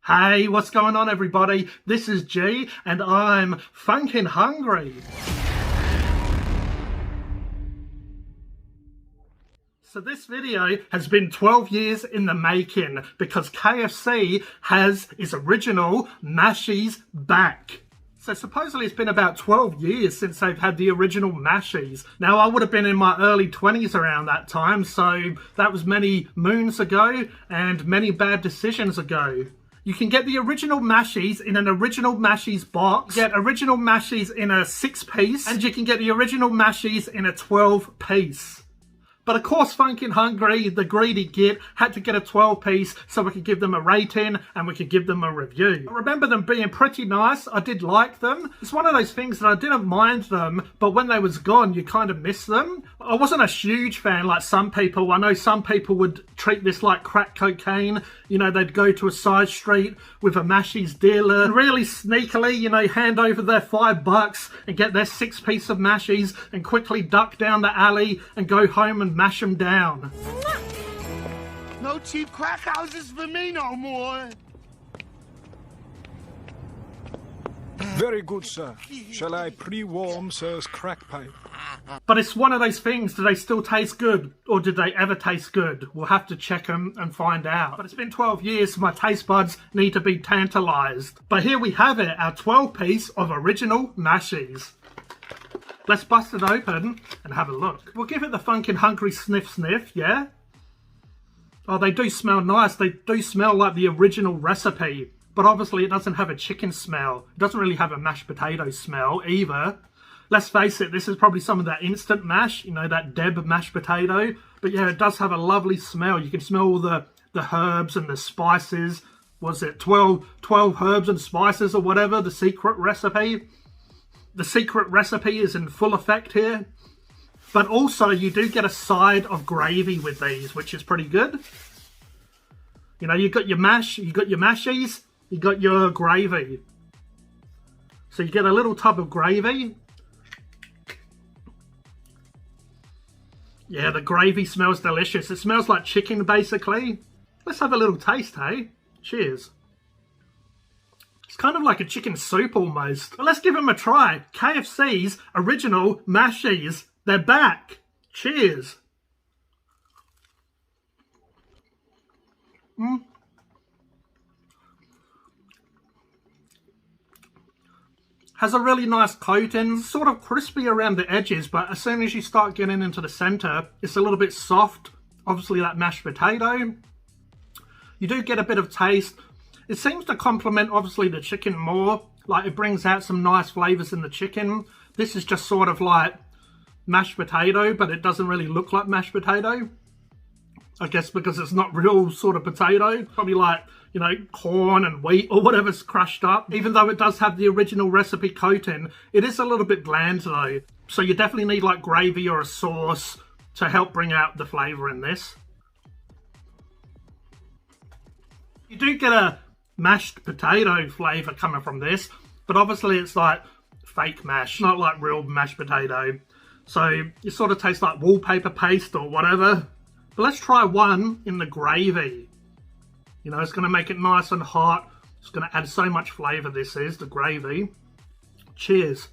Hey, what's going on everybody? This is G and I'm Phunken hungry. So this video has been 12 years in the making because KFC has its original Mashies back. So supposedly it's been about 12 years since they've had the original Mashies. Now I would have been in my early 20s around that time, so that was many moons ago and many bad decisions ago. You can get the original Mashies in an original Mashies box, get original Mashies in a 6-piece, and you can get the original Mashies in a 12-piece. But of course, Phunken Hungry, the greedy git, had to get a 12-piece so we could give them a rating and we could give them a review. I remember them being pretty nice. I did like them. It's one of those things that I didn't mind them, but when they was gone, you kind of miss them. I wasn't a huge fan like some people. I know some people would treat this like crack cocaine. You know, they'd go to a side street with a Mashies dealer and really sneakily, you know, hand over their $5 and get their 6-piece of Mashies and quickly duck down the alley and go home and mash them down. No cheap crack houses for me no more. Very good, sir. Shall I pre-warm sir's crack pipe? But it's one of those things, do they still taste good? Or did they ever taste good? We'll have to check them and find out. But it's been 12 years, so my taste buds need to be tantalised. But here we have it, our 12-piece of original Mashies. Let's bust it open and have a look. We'll give it the Phunken Hungry sniff, yeah? Oh, they do smell nice. They do smell like the original recipe. But obviously it doesn't have a chicken smell. It doesn't really have a mashed potato smell either. Let's face it, this is probably some of that instant mash, you know, that Deb mashed potato. But yeah, it does have a lovely smell. You can smell all the herbs and the spices. Was it 12 herbs and spices or whatever, the secret recipe? The secret recipe is in full effect here. But also you do get a side of gravy with these, which is pretty good. You know, you've got your mash, you've got your Mashies, you've got your gravy. So you get a little tub of gravy. Yeah, the gravy smells delicious. It smells like chicken, basically. Let's have a little taste, hey? Cheers. It's kind of like a chicken soup almost. But let's give them a try. KFC's original Mashies. They're back. Cheers. Has a really nice coating, sort of crispy around the edges, but as soon as you start getting into the center, it's a little bit soft. Obviously that mashed potato. You do get a bit of taste. It seems to complement obviously the chicken more. Like it brings out some nice flavors in the chicken. This is just sort of like mashed potato, but it doesn't really look like mashed potato. I guess because it's not real sort of potato. Probably like, you know, corn and wheat or whatever's crushed up. Even though it does have the original recipe coating, it is a little bit bland though. So you definitely need like gravy or a sauce to help bring out the flavor in this. You do get a mashed potato flavor coming from this, but obviously it's like fake mash, not like real mashed potato. So it sort of tastes like wallpaper paste or whatever. But let's try one in the gravy. You know, it's going to make it nice and hot. It's going to add so much flavour, this is, the gravy. Cheers.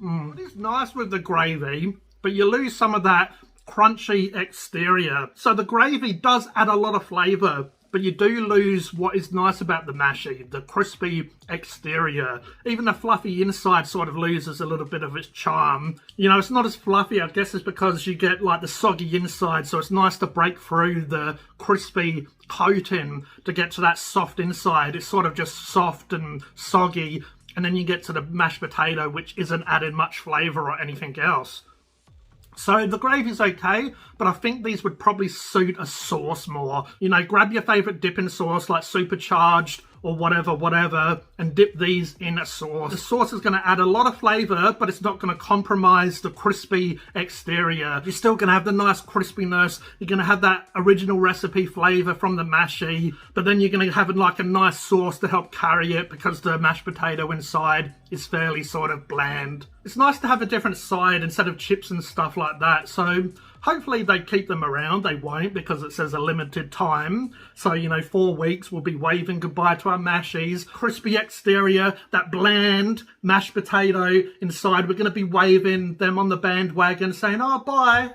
It is nice with the gravy, but you lose some of that crunchy exterior. So the gravy does add a lot of flavour, but you do lose what is nice about the Mashie, the crispy exterior. Even the fluffy inside sort of loses a little bit of its charm. You know, it's not as fluffy, I guess it's because you get like the soggy inside, so it's nice to break through the crispy coating to get to that soft inside. It's sort of just soft and soggy, and then you get to the mashed potato, which isn't adding much flavour or anything else. So the gravy's okay, but I think these would probably suit a sauce more. You know, grab your favourite dipping sauce like Supercharged or whatever, and dip these in a sauce. The sauce is going to add a lot of flavour, but it's not going to compromise the crispy exterior. You're still going to have the nice crispiness. You're going to have that original recipe flavour from the Mashie, but then you're going to have like a nice sauce to help carry it because the mashed potato inside is fairly sort of bland. It's nice to have a different side instead of chips and stuff like that. So Hopefully they keep them around. They won't, because it says a limited time. So, you know, 4 weeks we'll be waving goodbye to our mashies. Crispy exterior, that bland mashed potato inside. We're going to be waving them on the bandwagon saying, oh, bye.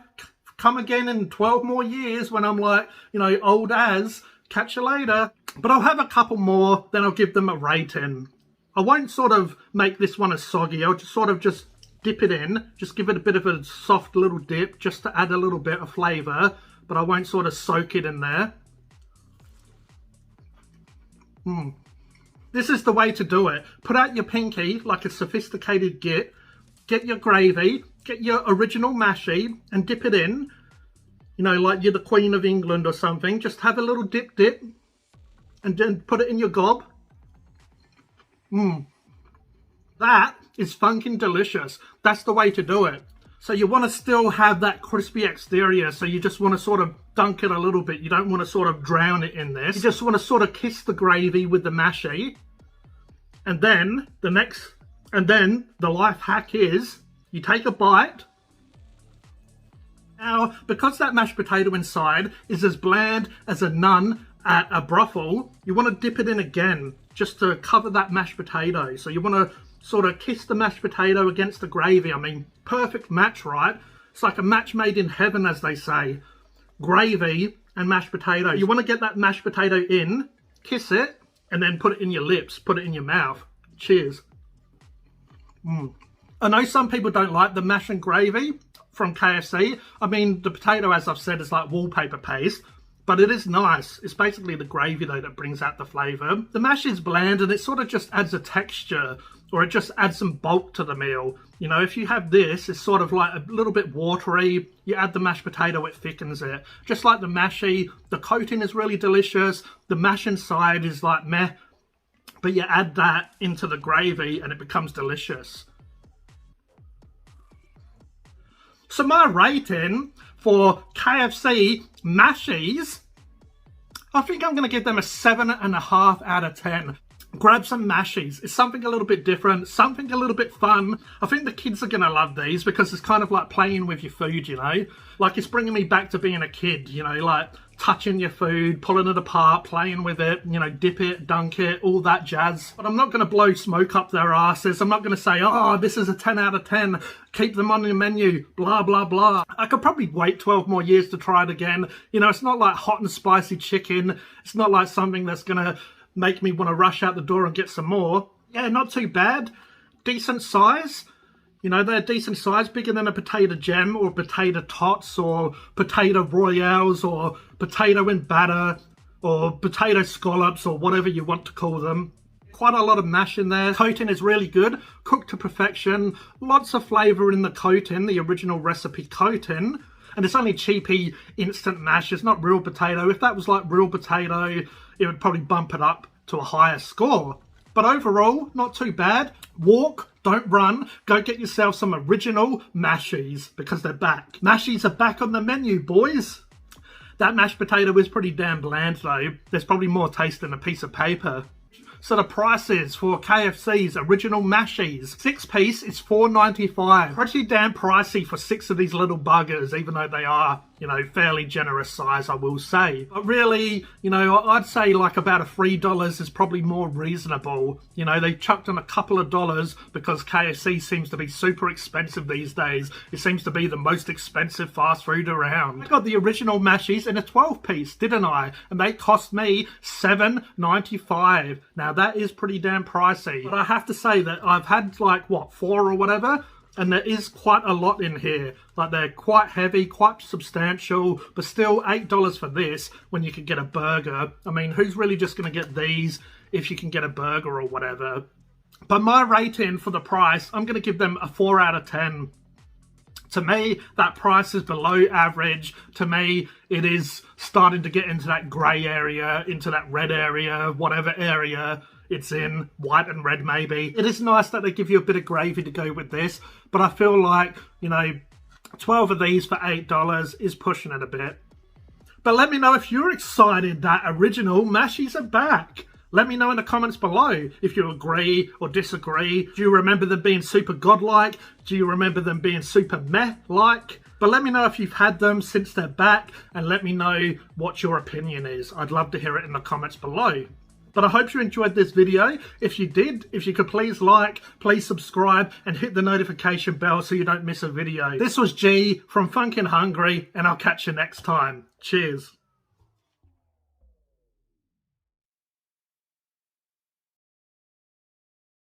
Come again in 12 more years when I'm like, you know, old as. Catch you later. But I'll have a couple more, then I'll give them a rating. I won't sort of make this one as soggy. I'll just sort of just dip it in, just give it a bit of a soft little dip just to add a little bit of flavour, but I won't sort of soak it in there. This is the way to do it. Put out your pinky like a sophisticated git, get your gravy, get your original mashie and dip it in, you know, like you're the Queen of England or something. Just have a little dip and then put it in your gob. That is funkin' delicious. That's the way to do it. So you want to still have that crispy exterior, so you just want to sort of dunk it a little bit. You don't want to sort of drown it in this. You just want to sort of kiss the gravy with the mashie. And then the life hack is you take a bite. Now, because that mashed potato inside is as bland as a nun at a brothel, you want to dip it in again just to cover that mashed potato. So you want to sort of kiss the mashed potato against the gravy. I mean, perfect match, right? It's like a match made in heaven, as they say. Gravy and mashed potato. You want to get that mashed potato in, kiss it, and then put it in your lips, put it in your mouth. Cheers. I know some people don't like the mash and gravy from KFC. I mean, the potato, as I've said, is like wallpaper paste. But it is nice. It's basically the gravy, though, that brings out the flavour. The mash is bland, and it sort of just adds a texture, or it just adds some bulk to the meal. You know, if you have this, it's sort of like a little bit watery. You add the mashed potato, it thickens it. Just like the mashie, the coating is really delicious. The mash inside is like meh. But you add that into the gravy, and it becomes delicious. So my rating for KFC Mashies, I think I'm going to give them a 7.5 out of 10. Grab some mashies. It's something a little bit different, something a little bit fun. I think the kids are going to love these because it's kind of like playing with your food, you know? Like, it's bringing me back to being a kid, you know, like touching your food, pulling it apart, playing with it, you know, dip it, dunk it, all that jazz. But I'm not going to blow smoke up their asses. I'm not going to say, oh, this is a 10 out of 10. Keep them on your menu, blah, blah, blah. I could probably wait 12 more years to try it again. You know, it's not like hot and spicy chicken. It's not like something that's going to make me want to rush out the door and get some more. Yeah, not too bad. Decent size. You know, they're decent size, bigger than a potato gem or potato tots or potato royales or potato in batter or potato scallops or whatever you want to call them. Quite a lot of mash in there. Coating is really good, cooked to perfection. Lots of flavour in the coating, the original recipe coating. And it's only cheapy instant mash. It's not real potato. If that was like real potato, it would probably bump it up to a higher score. But overall, not too bad. Walk, don't run. Go get yourself some original mashies because they're back. Mashies are back on the menu, boys. That mashed potato is pretty damn bland though. There's probably more taste than a piece of paper. So the prices for KFC's original mashies. 6-piece is $4.95. Pretty damn pricey for 6 of these little buggers, even though they are, you know, fairly generous size, I will say. But really, you know, I'd say like about a $3 is probably more reasonable. You know, they chucked in a couple of dollars because KFC seems to be super expensive these days. It seems to be the most expensive fast food around. I got the original mashies in a 12-piece, didn't I? And they cost me $7.95. Now that is pretty damn pricey. But I have to say that I've had like, what, 4 or whatever? And there is quite a lot in here. Like, they're quite heavy, quite substantial, but still $8 for this when you can get a burger. I mean, who's really just going to get these if you can get a burger or whatever? But my rating for the price, I'm going to give them a 4 out of 10. To me, that price is below average. To me, it is starting to get into that grey area, into that red area, whatever area it's in, white and red maybe. It is nice that they give you a bit of gravy to go with this, but I feel like, you know, 12 of these for $8 is pushing it a bit. But let me know if you're excited that original Mashies are back. Let me know in the comments below if you agree or disagree. Do you remember them being super godlike? Do you remember them being super meh-like? But let me know if you've had them since they're back, and let me know what your opinion is. I'd love to hear it in the comments below. But I hope you enjoyed this video. If you did, if you could please like, please subscribe, and hit the notification bell so you don't miss a video. This was G from Phunken Hungry, and I'll catch you next time. Cheers.